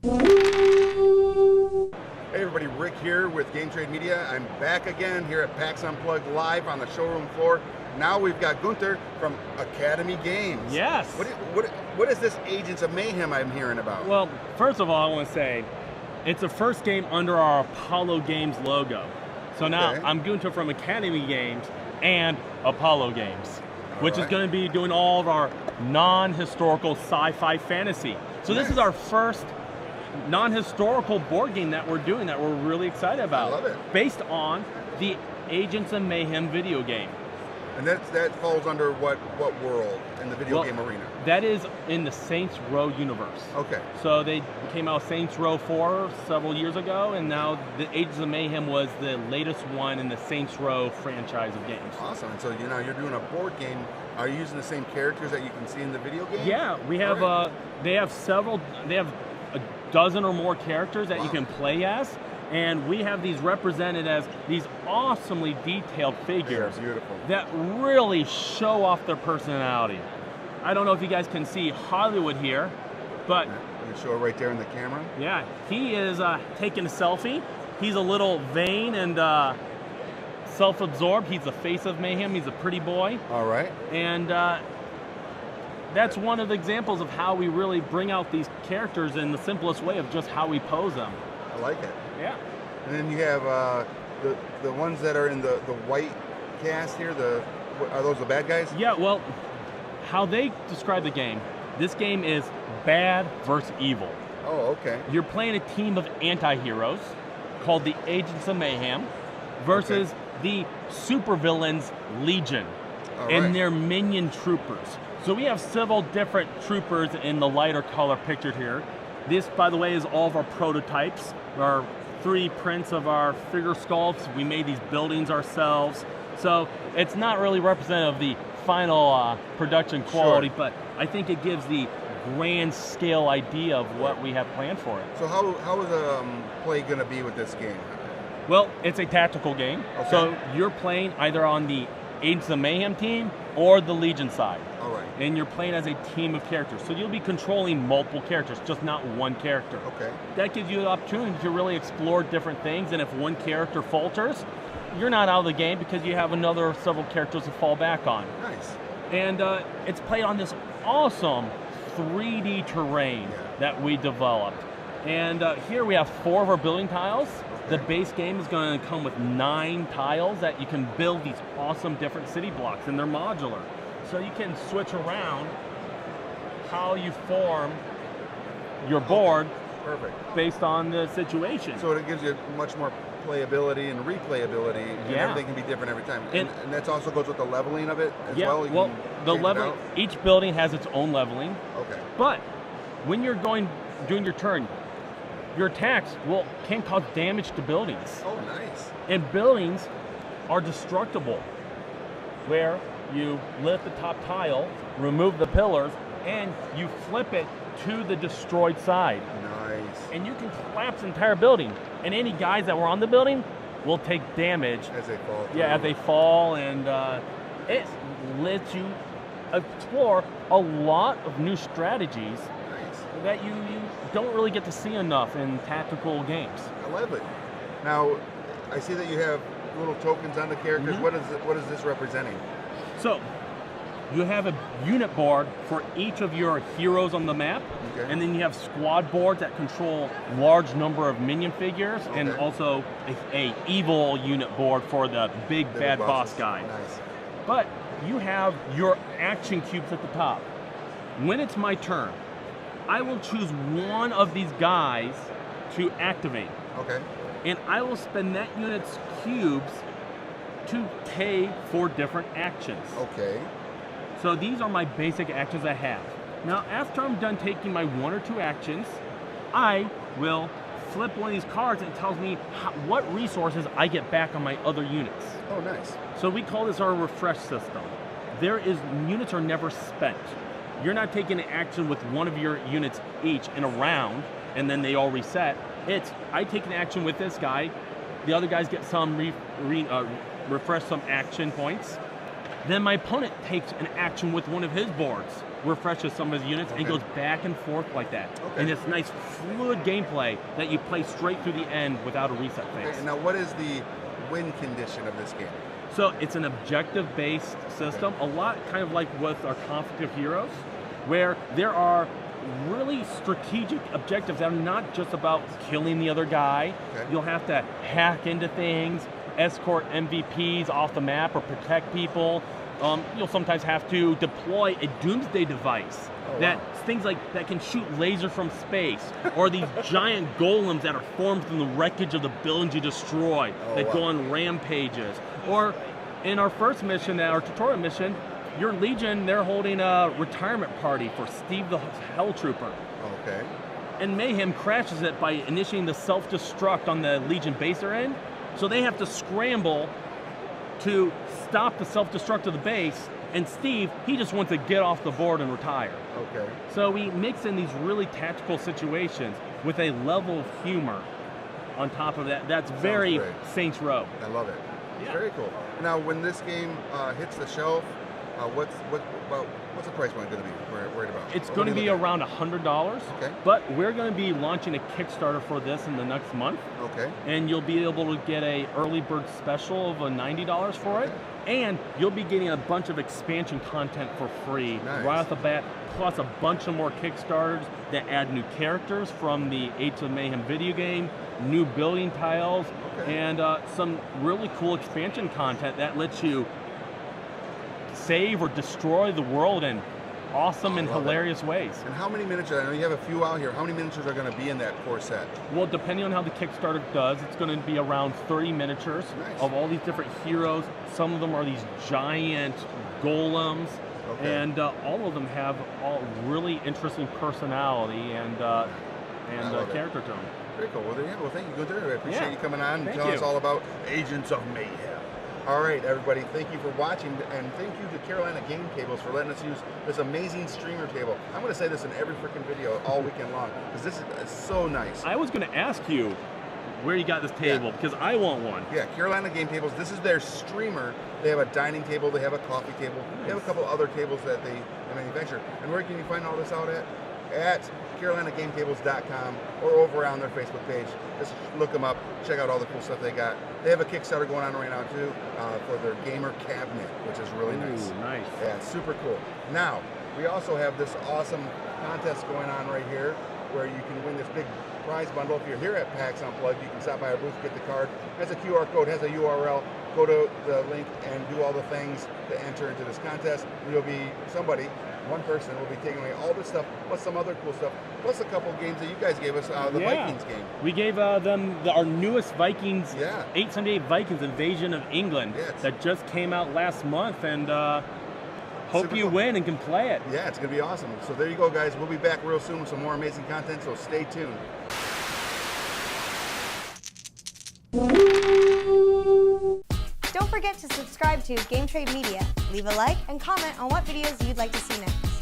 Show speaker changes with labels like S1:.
S1: Hey everybody, Rick here with Game Trade Media. I'm back again here at PAX Unplugged live on the showroom floor. Now we've got Gunther from Academy Games.
S2: Yes.
S1: What is this Agents of Mayhem I'm hearing about?
S2: Well, first of all, I want to say it's the first game under our Apollo Games logo. So now I'm Gunther from Academy Games and Apollo Games, which is going to be doing all of our non-historical sci-fi fantasy. So this is our first non-historical board game that we're doing that we're really excited about.
S1: I love it.
S2: Based on the Agents of Mayhem video game.
S1: And that falls under what world in the video game arena?
S2: That is in the Saints Row universe.
S1: Okay.
S2: So they came out Saints Row 4 several years ago, and now the Agents of Mayhem was the latest one in the Saints Row franchise of games.
S1: Awesome. And so you're doing a board game. Are you using the same characters that you can see in the video game?
S2: Yeah, we have. They have a dozen or more characters that you can play as. And we have these represented as these awesomely detailed figures that really show off their personality. I don't know if you guys can see Hollywood here, but
S1: you can show it right there in the camera.
S2: Yeah, he is taking a selfie. He's a little vain and self-absorbed. He's the face of Mayhem. He's a pretty boy.
S1: All right.
S2: And that's one of the examples of how we really bring out these characters in the simplest way of just how we pose them.
S1: I like it.
S2: Yeah.
S1: And then you have the ones that are in the white cast here. Are those the bad guys?
S2: Yeah. Well, how they describe the game. This game is bad versus evil.
S1: Oh, okay.
S2: You're playing a team of anti-heroes called the Agents of Mayhem versus the supervillains Legion and their minion troopers. So we have several different troopers in the lighter color pictured here. This, by the way, is all of our prototypes. Our 3 prints of our figure sculpts. We made these buildings ourselves. So it's not really representative of the final production quality, but I think it gives the grand scale idea of what we have planned for it.
S1: So how is the play going to be with this game?
S2: Well, it's a tactical game. Okay. So you're playing either on the Agents of Mayhem team or the Legion side.
S1: All right.
S2: And you're playing as a team of characters. So you'll be controlling multiple characters, just not one character.
S1: Okay.
S2: That gives you the opportunity to really explore different things, and if one character falters, you're not out of the game because you have several characters to fall back on.
S1: Nice.
S2: And it's played on this awesome 3D terrain that we developed. And here we have 4 of our building tiles. The base game is going to come with 9 tiles that you can build these awesome different city blocks, and they're modular. So you can switch around how you form your board based on the situation.
S1: So it gives you much more playability and replayability, and everything can be different every time. And that also goes with the leveling of it as well?
S2: Well, the level, each building has its own leveling.
S1: Okay.
S2: But when you're doing your turn, your attacks can cause damage to buildings.
S1: Oh, nice.
S2: And buildings are destructible, where you lift the top tile, remove the pillars, and you flip it to the destroyed side.
S1: Nice.
S2: And you can collapse the entire building. And any guys that were on the building will take damage.
S1: As they fall.
S2: Yeah, as they fall, and it lets you explore a lot of new strategies that you don't really get to see enough in tactical games.
S1: I love it. Now, I see that you have little tokens on the characters. What is this representing?
S2: So, you have a unit board for each of your heroes on the map, and then you have squad boards that control large number of minion figures, and also a evil unit board for the big bad boss guy.
S1: Nice.
S2: But you have your action cubes at the top. When it's my turn, I will choose one of these guys to activate.
S1: Okay.
S2: And I will spend that unit's cubes to pay for different actions.
S1: Okay.
S2: So these are my basic actions I have. Now, after I'm done taking my 1 or 2 actions, I will flip one of these cards and it tells me what resources I get back on my other units.
S1: Oh, nice.
S2: So we call this our refresh system. Units are never spent. You're not taking an action with one of your units each in a round, and then they all reset. I take an action with this guy, the other guys get some refresh some action points. Then my opponent takes an action with one of his boards. refreshes some of his units and goes back and forth like that. And it's nice fluid gameplay that you play straight through the end without a reset phase.
S1: And now what is the win condition of this game?
S2: So it's an objective-based system, a lot kind of like with our Conflict of Heroes, where there are really strategic objectives that are not just about killing the other guy. You'll have to hack into things, escort MVPs off the map or protect people. You'll sometimes have to deploy a doomsday device things like that can shoot laser from space, or these giant golems that are formed from the wreckage of the buildings you destroy that go on rampages. Or in our first mission, our tutorial mission, your Legion, they're holding a retirement party for Steve the Hell Trooper. And Mayhem crashes it by initiating the self-destruct on the Legion base they're in. So they have to scramble to stop the self-destruct of the base, and Steve, he just wants to get off the board and retire. So we mix in these really tactical situations with a level of humor on top of that. That's very Saints Row.
S1: I love it. Very cool. Now, when this game hits the shelf, what's the price point going to be? Worried about?
S2: It's going to be around $100. But we're going to be launching a Kickstarter for this in the next month. And you'll be able to get a early bird special of $90 for it. And you'll be getting a bunch of expansion content for free right off the bat, plus a bunch of more Kickstarters that add new characters from the Agents of Mayhem video game, new building tiles, and some really cool expansion content that lets you save or destroy the world in awesome and hilarious ways.
S1: And how many miniatures, I know you have a few out here, how many miniatures are going to be in that core set?
S2: Well, depending on how the Kickstarter does, it's going to be around 30 miniatures of all these different heroes. Some of them are these giant golems, and all of them have really interesting personality and character to them.
S1: Very cool. Well, well, thank you, Gunther. I appreciate you coming on and telling us all about Agents of Mayhem. All right, everybody, thank you for watching, and thank you to Carolina Game Tables for letting us use this amazing streamer table. I'm going to say this in every freaking video all weekend long, because this is so nice.
S2: I was going to ask you where you got this table, because I want one.
S1: Yeah, Carolina Game Tables, this is their streamer. They have a dining table, they have a coffee table, they have a couple other tables that they manufacture. And where can you find all this out at? At CarolinaGameTables.com or over on their Facebook page. Just look them up, check out all the cool stuff they got. They have a Kickstarter going on right now too for their gamer cabinet, which is really nice.
S2: Nice.
S1: Yeah, super cool. Now, we also have this awesome contest going on right here where you can win this big prize bundle. If you're here at PAX Unplugged, you can stop by our booth, get the card. It has a QR code, has a URL. Go to the link and do all the things to enter into this contest. You'll be one person will be taking away all this stuff, plus some other cool stuff, plus a couple games that you guys gave us, the Vikings game.
S2: We gave them our newest Vikings, 878 Vikings Invasion of England, that just came out last month, and hope you win and can play it.
S1: Yeah, it's going to be awesome. So there you go, guys. We'll be back real soon with some more amazing content, so stay tuned.
S3: Don't forget to subscribe to Game Trade Media, leave a like, and comment on what videos you'd like to see next.